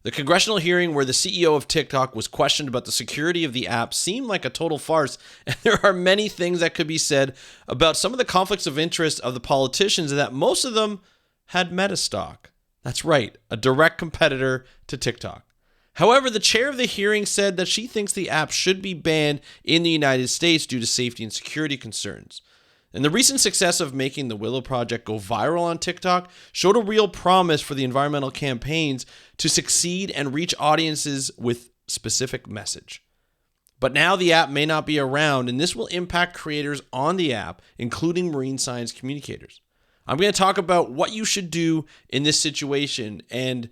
The congressional hearing where the CEO of TikTok was questioned about the security of the app seemed like a total farce, and there are many things that could be said about some of the conflicts of interest of the politicians, and that most of them had Meta stock. That's right, a direct competitor to TikTok. However, the chair of the hearing said that she thinks the app should be banned in the United States due to safety and security concerns. And the recent success of making the Willow Project go viral on TikTok showed a real promise for the environmental campaigns to succeed and reach audiences with specific message. But now the app may not be around, and this will impact creators on the app, including marine science communicators. I'm going to talk about what you should do in this situation, and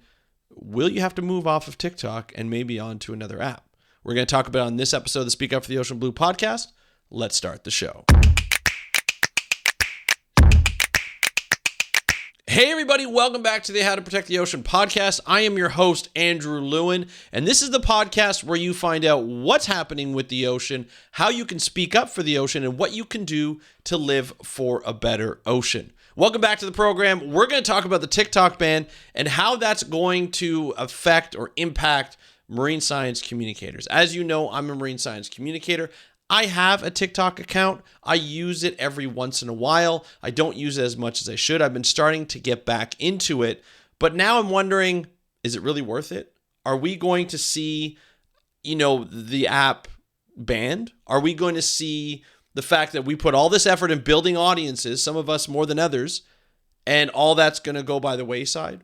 will you have to move off of TikTok and maybe onto another app? We're going to talk about it on this episode of the Speak Up for the Ocean Blue podcast. Let's start the show. Hey everybody, welcome back to the How to Protect the Ocean podcast. I am your host, Andrew Lewin, and this is the podcast where you find out what's happening with the ocean, how you can speak up for the ocean, and what you can do to live for a better ocean. Welcome back to the program. We're going to talk about the TikTok ban and how that's going to affect or impact marine science communicators. As you know, I'm a marine science communicator. I have a TikTok account. I use it every once in a while. I don't use it as much as I should. I've been starting to get back into it, but now I'm wondering, is it really worth it? Are we going to see, the app banned? Are we going to see the fact that we put all this effort in building audiences, some of us more than others, and all that's going to go by the wayside?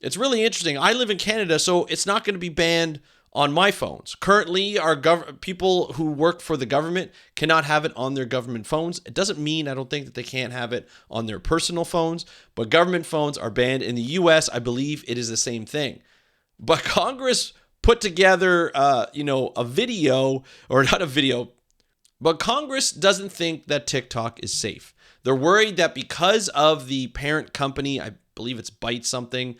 It's really interesting. I live in Canada, so it's not going to be banned on my phones. Currently, our people who work for the government cannot have it on their government phones. It doesn't mean I don't think that they can't have it on their personal phones, but government phones are banned. In the US, I believe it is the same thing. But Congress put together, a video, or not a video, but Congress doesn't think that TikTok is safe. They're worried that because of the parent company, I believe it's Byte something,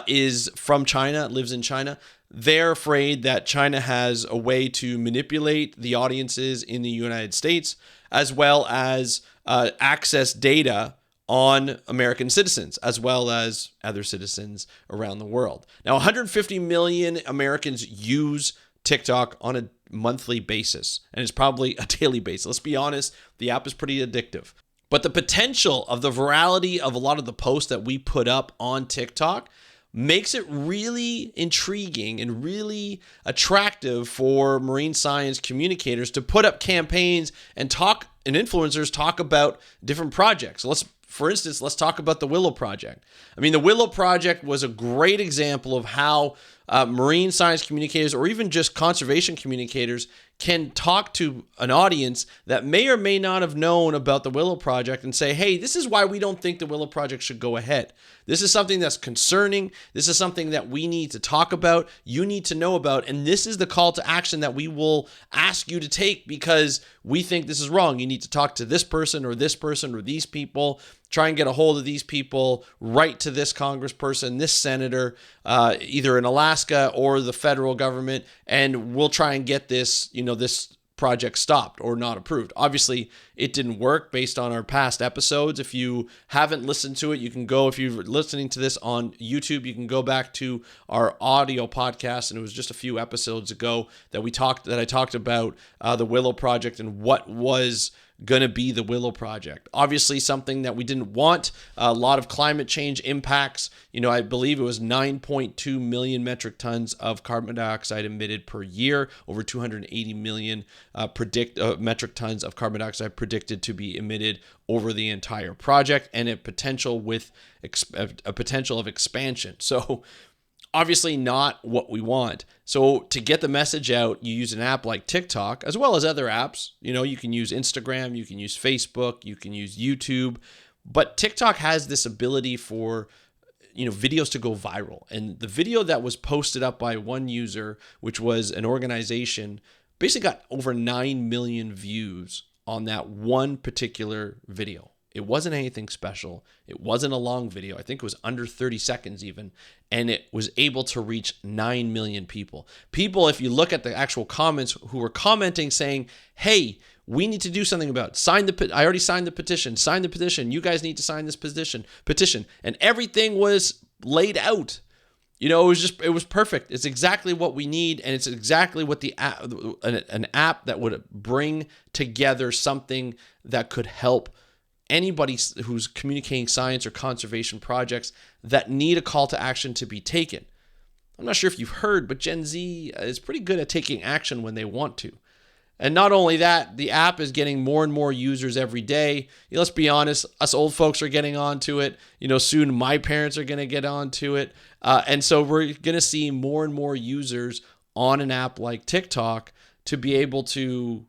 is from China, lives in China. They're afraid that China has a way to manipulate the audiences in the United States, as well as access data on American citizens, as well as other citizens around the world. Now, 150 million Americans use TikTok on a monthly basis, and it's probably a daily basis. Let's be honest, the app is pretty addictive. But the potential of the virality of a lot of the posts that we put up on TikTok makes it really intriguing and really attractive for marine science communicators to put up campaigns and influencers talk about different projects. For instance, let's talk about the Willow Project. I mean, the Willow Project was a great example of how marine science communicators, or even just conservation communicators, can talk to an audience that may or may not have known about the Willow Project and say, hey, this is why we don't think the Willow Project should go ahead. This is something that's concerning. This is something that we need to talk about. You need to know about. And this is the call to action that we will ask you to take because we think this is wrong. You need to talk to this person or these people. Try and get a hold of these people, write to this congressperson, this senator, either in Alaska or the federal government, and we'll try and get this, this project stopped or not approved. Obviously, it didn't work based on our past episodes. If you haven't listened to it, you can go, if you're listening to this on YouTube, you can go back to our audio podcast, and it was just a few episodes ago that I talked about the Willow Project and what was going to be the Willow Project. Obviously, something that we didn't want. A lot of climate change impacts. I believe it was 9.2 million metric tons of carbon dioxide emitted per year, over 280 million metric tons of carbon dioxide predicted to be emitted over the entire project, and a potential of expansion. So obviously not what we want. So to get the message out, you use an app like TikTok, as well as other apps. You can use Instagram, you can use Facebook, you can use YouTube. But TikTok has this ability for videos to go viral. And the video that was posted up by one user, which was an organization, basically got over 9 million views on that one particular video. It wasn't anything special. It wasn't a long video. I think it was under 30 seconds even. And it was able to reach 9 million people. People, if you look at the actual comments, who were commenting saying, hey, we need to do something about it. I already signed the petition. Sign the petition. You guys need to sign this petition. And everything was laid out. it was perfect. It's exactly what we need, and it's exactly what an app that would bring together something that could help anybody who's communicating science or conservation projects that need a call to action to be taken. I'm not sure if you've heard, but Gen Z is pretty good at taking action when they want to. And not only that, the app is getting more and more users every day. Let's be honest, us old folks are getting onto it. Soon my parents are going to get onto it. And so we're going to see more and more users on an app like TikTok to be able to,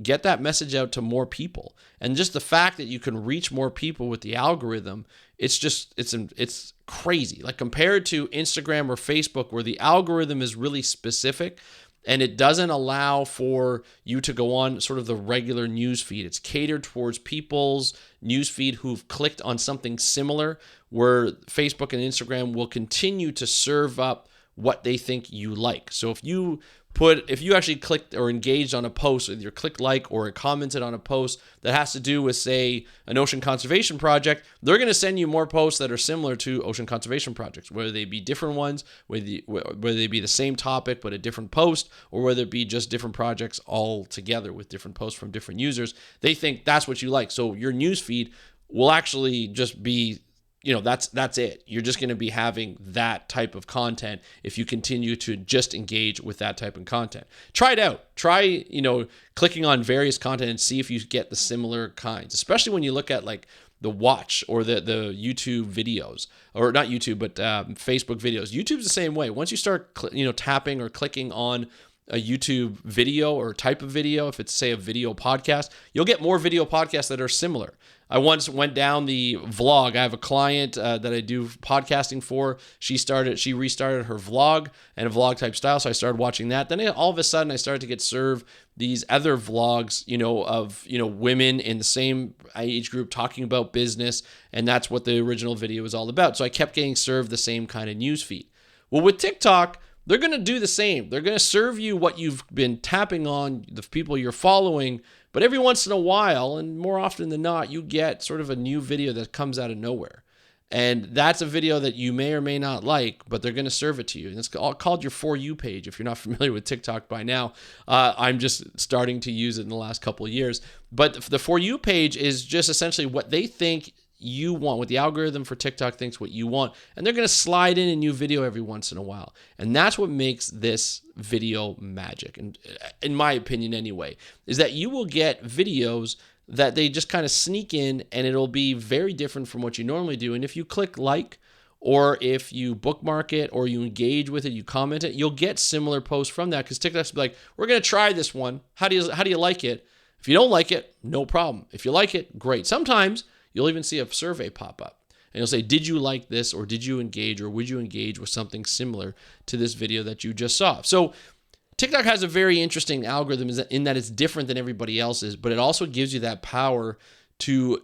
get that message out to more people. And just the fact that you can reach more people with the algorithm, it's crazy. Like compared to Instagram or Facebook, where the algorithm is really specific, and it doesn't allow for you to go on sort of the regular news feed. It's catered towards people's news feed who've clicked on something similar, where Facebook and Instagram will continue to serve up what they think you like. So if you actually clicked or engaged on a post, either clicked like or commented on a post that has to do with, say, an ocean conservation project, they're going to send you more posts that are similar to ocean conservation projects, whether they be different ones, whether they be the same topic but a different post, or whether it be just different projects all together with different posts from different users. They think that's what you like. So your news feed will actually just be, that's it. You're just going to be having that type of content if you continue to just engage with that type of content. Try it out. Try, clicking on various content and see if you get the similar kinds, especially when you look at like the watch or the YouTube videos, or not YouTube, but Facebook videos. YouTube's the same way. Once you start, tapping or clicking on a YouTube video or type of video, if it's, say, a video podcast, you'll get more video podcasts that are similar. I once went down the vlog. I have a client that I do podcasting for. She restarted her vlog and a vlog type style, so I started watching that. Then all of a sudden, I started to get served these other vlogs, of women in the same age group talking about business, and that's what the original video was all about. So I kept getting served the same kind of news feed. Well, with TikTok, they're going to do the same. They're going to serve you what you've been tapping on, the people you're following, but every once in a while, and more often than not, you get sort of a new video that comes out of nowhere. And that's a video that you may or may not like, but they're going to serve it to you. And it's all called your For You page. If you're not familiar with TikTok by now, I'm just starting to use it in the last couple of years. But the For You page is just essentially what they think you want, what the algorithm for TikTok thinks what you want, and they're going to slide in a new video every once in a while. And that's what makes this video magic, and in my opinion anyway, is that you will get videos that they just kind of sneak in, and it'll be very different from what you normally do. And if you click like, or if you bookmark it, or you engage with it, you comment it, you'll get similar posts from that, because TikTok's be like, we're going to try this one. How do you like it? If you don't like it, no problem. If you like it, great. Sometimes you'll even see a survey pop up, and you'll say, did you like this, or did you engage, or would you engage with something similar to this video that you just saw? So TikTok has a very interesting algorithm in that it's different than everybody else's, but it also gives you that power to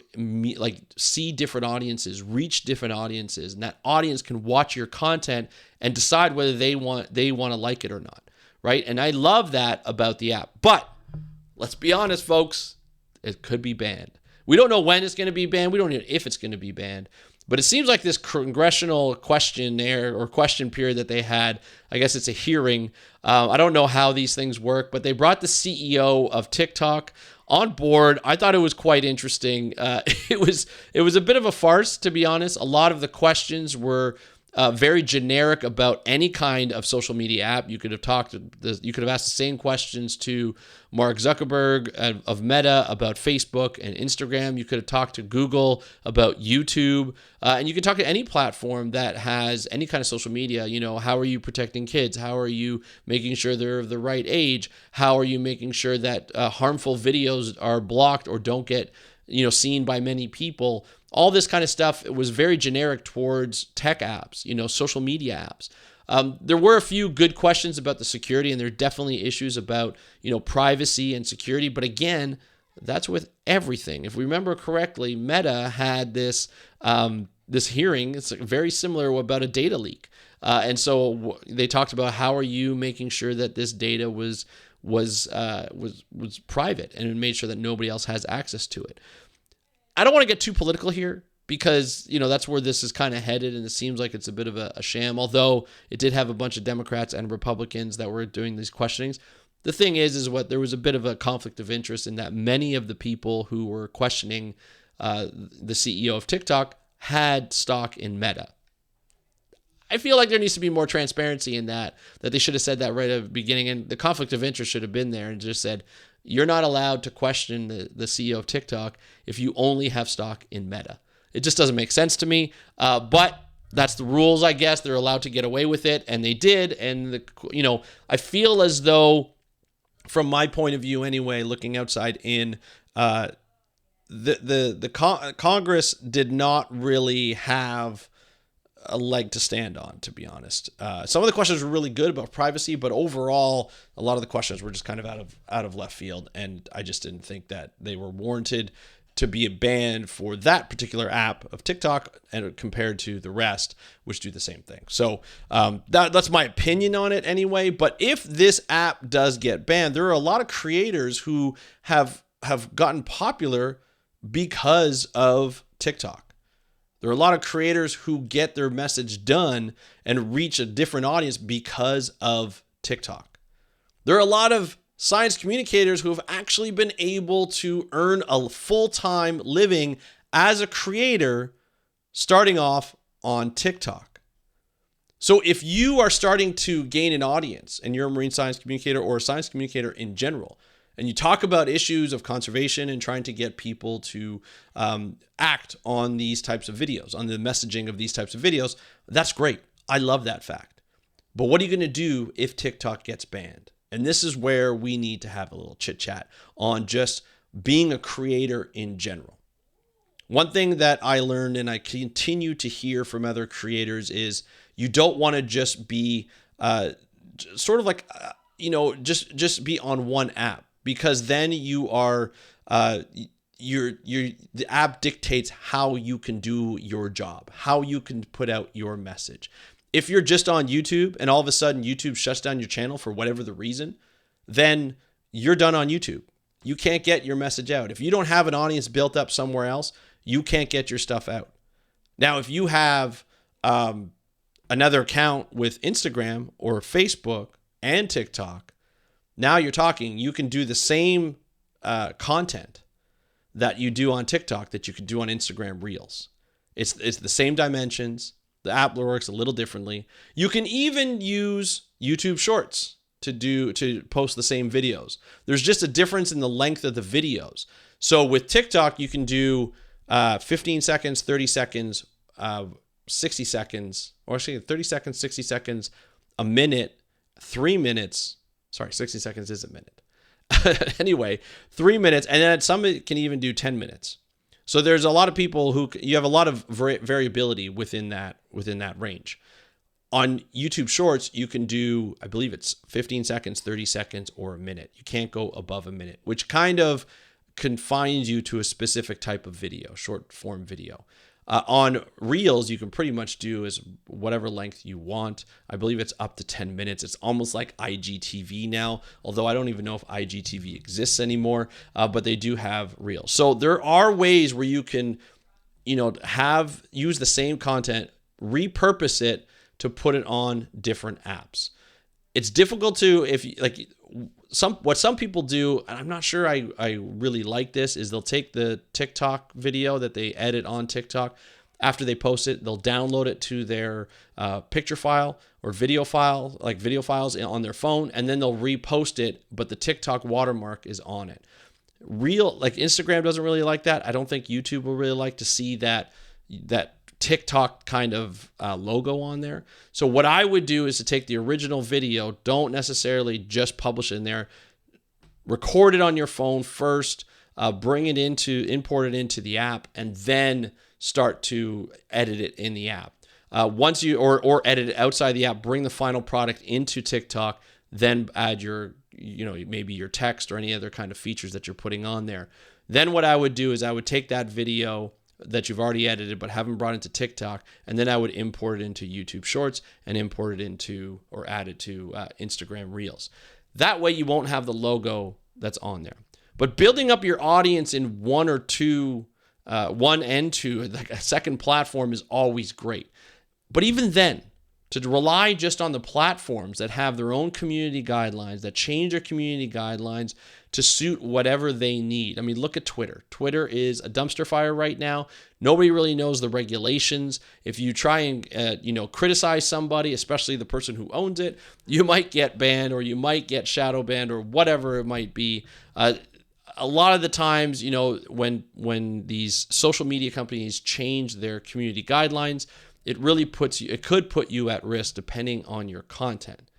see different audiences, reach different audiences, and that audience can watch your content and decide whether they want to like it or not, right? And I love that about the app. But let's be honest, folks, it could be banned. We don't know when it's going to be banned. We don't know if it's going to be banned. But it seems like this congressional questionnaire or question period that they had, I guess it's a hearing. I don't know how these things work, but they brought the CEO of TikTok on board. I thought it was quite interesting. It was a bit of a farce, to be honest. A lot of the questions were very generic about any kind of social media app. You could have asked the same questions to Mark Zuckerberg of Meta about Facebook and Instagram. You could have talked to Google about YouTube, and you can talk to any platform that has any kind of social media. How are you protecting kids? How are you making sure they're of the right age? How are you making sure that harmful videos are blocked or don't get seen by many people? All this kind of stuff, it was very generic towards tech apps, social media apps. There were a few good questions about the security, and there are definitely issues about, privacy and security. But again, that's with everything. If we remember correctly, Meta had this hearing. It's very similar about a data leak. And so they talked about how are you making sure that this data was private and made sure that nobody else has access to it. I don't want to get too political here, because, that's where this is kind of headed, and it seems like it's a bit of a sham, although it did have a bunch of Democrats and Republicans that were doing these questionings. The thing is there was a bit of a conflict of interest in that many of the people who were questioning the CEO of TikTok had stock in Meta. I feel like there needs to be more transparency in that they should have said that right at the beginning, and the conflict of interest should have been there and just said, you're not allowed to question the CEO of TikTok if you only have stock in Meta. It just doesn't make sense to me, but that's the rules, I guess. They're allowed to get away with it, and they did. And I feel as though, from my point of view anyway, looking outside in, Congress did not really have a leg to stand on, to be honest. Some of the questions were really good about privacy, but overall, a lot of the questions were just kind of out of left field, and I just didn't think that they were warranted to be banned for that particular app of TikTok and compared to the rest, which do the same thing. So that's my opinion on it anyway. But if this app does get banned, there are a lot of creators who have gotten popular because of TikTok. There are a lot of creators who get their message done and reach a different audience because of TikTok. There are a lot of science communicators who have actually been able to earn a full-time living as a creator starting off on TikTok. So if you are starting to gain an audience and you're a marine science communicator or a science communicator in general, and you talk about issues of conservation and trying to get people to act on these types of videos, on the messaging of these types of videos, that's great. I love that fact. But what are you going to do if TikTok gets banned? And this is where we need to have a little chit chat on just being a creator in general. One thing that I learned and I continue to hear from other creators is you don't want to just be sort of like, just be on one app, because then you are, the app dictates how you can do your job, how you can put out your message. If you're just on YouTube and all of a sudden YouTube shuts down your channel for whatever the reason, then you're done on YouTube. You can't get your message out. If you don't have an audience built up somewhere else, you can't get your stuff out. Now, if you have another account with Instagram or Facebook and TikTok, now you're talking, you can do the same content that you do on TikTok that you could do on Instagram Reels. It's the same dimensions. The app works a little differently. You can even use YouTube Shorts to post the same videos. There's just a difference in the length of the videos. So with TikTok, you can do 15 seconds, 30 seconds, 60 seconds, or actually 30 seconds, 60 seconds, a minute, 3 minutes. Sorry, 60 seconds is a minute. Anyway, 3 minutes, and then some can even do 10 minutes. So there's a lot of people who you have a lot of variability within that range. On YouTube Shorts, you can do, I believe it's 15 seconds, 30 seconds, or a minute. You can't go above a minute, which kind of confines you to a specific type of video, short form video. On Reels, you can pretty much do as whatever length you want. I believe it's up to 10 minutes. It's almost like IGTV now, although I don't even know if IGTV exists anymore, but they do have Reels. So there are ways where you can, use the same content, repurpose it to put it on different apps. It's difficult to, what some people do, and I'm not sure I really like this, is they'll take the TikTok video that they edit on TikTok. After they post it, they'll download it to their picture file or video file, like video files on their phone, and then they'll repost it, but the TikTok watermark is on it. Instagram doesn't really like that. I don't think YouTube will really like to see that TikTok kind of logo on there. So what I would do is to take the original video, don't necessarily just publish it in there, record it on your phone first, import it into the app, and then start to edit it in the app. Once you, or edit it outside the app, bring the final product into TikTok, then add your, maybe your text or any other kind of features that you're putting on there. Then what I would do is I would take that video that you've already edited but haven't brought into TikTok, and then I would import it into YouTube Shorts and import it into, or add it to Instagram Reels. That way you won't have the logo that's on there. But building up your audience in one or two one and two, like a second platform is always great. But even then, to rely just on the platforms that have their own community guidelines, that change their community guidelines to suit whatever they need. I mean, look at Twitter. Twitter is a dumpster fire right now. Nobody really knows the regulations. If you try and criticize somebody, especially the person who owns it, you might get banned, or you might get shadow banned, or whatever it might be. A lot of the times, when these social media companies change their community guidelines, it could put you at risk depending on your content.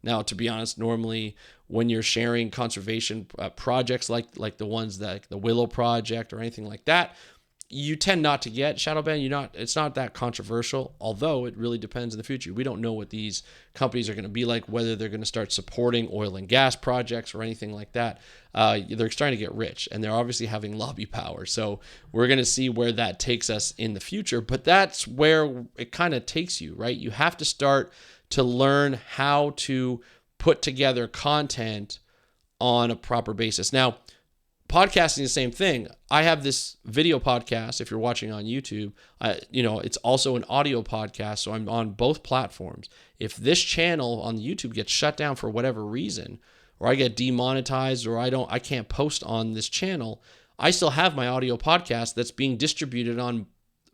Now, to be honest, normally when you're sharing conservation projects like the ones that the Willow Project or anything like that, you tend not to get shadow ban. It's not that controversial, although it really depends in the future. We don't know what these companies are going to be like, whether they're going to start supporting oil and gas projects or anything like that. They're starting to get rich, and they're obviously having lobby power. So we're going to see where that takes us in the future. But that's where it kind of takes you, right? You have to start to learn how to put together content on a proper basis. Now, podcasting is the same thing. I have this video podcast. If you're watching on YouTube, it's also an audio podcast. So I'm on both platforms. If this channel on YouTube gets shut down for whatever reason, or I get demonetized, or I can't post on this channel, I still have my audio podcast that's being distributed on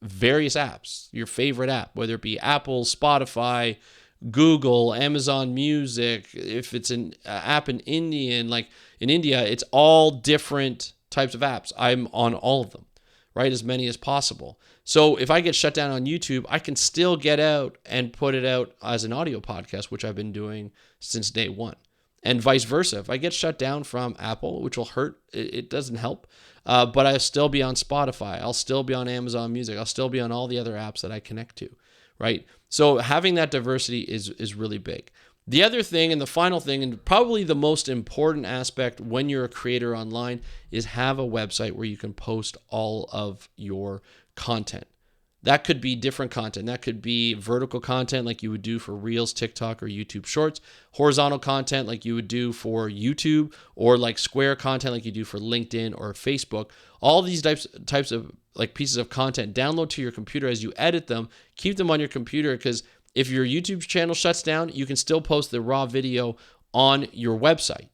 various apps, your favorite app, whether it be Apple, Spotify, Google, Amazon Music. If it's an app in India, it's all different types of apps. I'm on all of them, right? As many as possible. So if I get shut down on YouTube, I can still get out and put it out as an audio podcast, which I've been doing since day one. And vice versa. If I get shut down from Apple, which will hurt, it doesn't help, but I'll still be on Spotify. I'll still be on Amazon Music. I'll still be on all the other apps that I connect to, right? So having that diversity is really big. The other thing, and the final thing, and probably the most important aspect when you're a creator online, is have a website where you can post all of your content. That could be different content. That could be vertical content like you would do for Reels, TikTok, or YouTube Shorts. Horizontal content like you would do for YouTube, or like square content like you do for LinkedIn or Facebook. All these types of like pieces of content, download to your computer as you edit them. Keep them on your computer, because if your YouTube channel shuts down, you can still post the raw video on your website.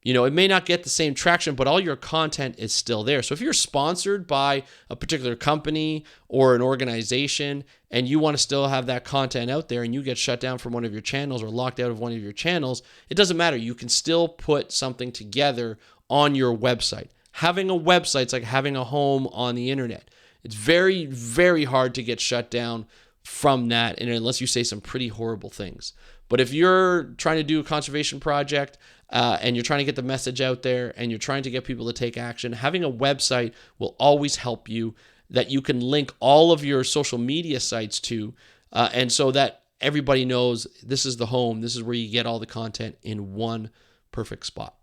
It may not get the same traction, but all your content is still there. So if you're sponsored by a particular company or an organization, and you want to still have that content out there, and you get shut down from one of your channels or locked out of one of your channels, it doesn't matter. You can still put something together on your website. Having a website's like having a home on the internet. It's very, very hard to get shut down from that, and unless you say some pretty horrible things. But if you're trying to do a conservation project and you're trying to get the message out there, and you're trying to get people to take action, having a website will always help you, that you can link all of your social media sites to, and so that everybody knows this is the home, this is where you get all the content in one perfect spot.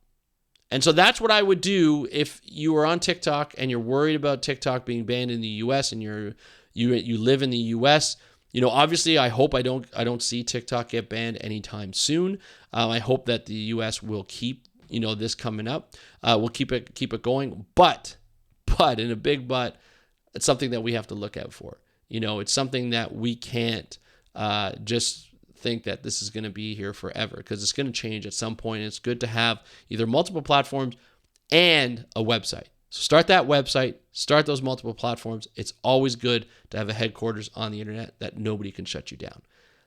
And so that's what I would do if you were on TikTok and you're worried about TikTok being banned in the US, and you live in the US. Obviously, I hope I don't see TikTok get banned anytime soon. I hope that the U.S. will keep this coming up. We'll keep it going. But in a big but, it's something that we have to look out for. It's something that we can't just think that this is going to be here forever, because it's going to change at some point. It's good to have either multiple platforms and a website. So start that website, start those multiple platforms. It's always good to have a headquarters on the internet that nobody can shut you down.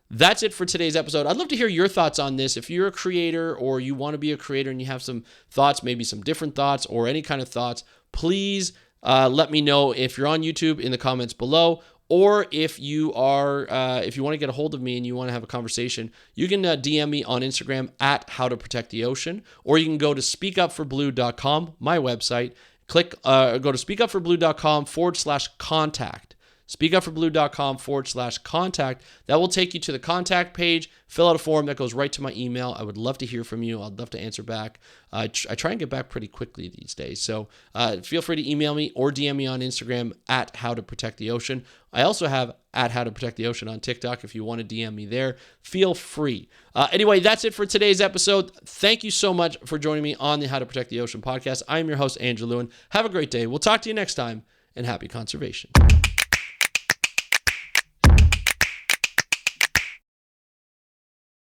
That's it for today's episode. I'd love to hear your thoughts on this. If you're a creator, or you want to be a creator and you have some thoughts, maybe some different thoughts or any kind of thoughts, please let me know if you're on YouTube in the comments below. Or if you want to get a hold of me and you want to have a conversation, you can DM me on Instagram at How to Protect the Ocean, or you can go to speakupforblue.com, my website. Go to speakupforblue.com/contact. Speakupforblue.com/contact. That will take you to the contact page. Fill out a form that goes right to my email. I would love to hear from you. I'd love to answer back. I try and get back pretty quickly these days. So feel free to email me or DM me on Instagram at How to Protect the Ocean. I also have at How to Protect the Ocean on TikTok. If you want to DM me there, feel free. Anyway, that's it for today's episode. Thank you so much for joining me on the How to Protect the Ocean podcast. I'm your host, Andrew Lewin. Have a great day. We'll talk to you next time. and happy conservation.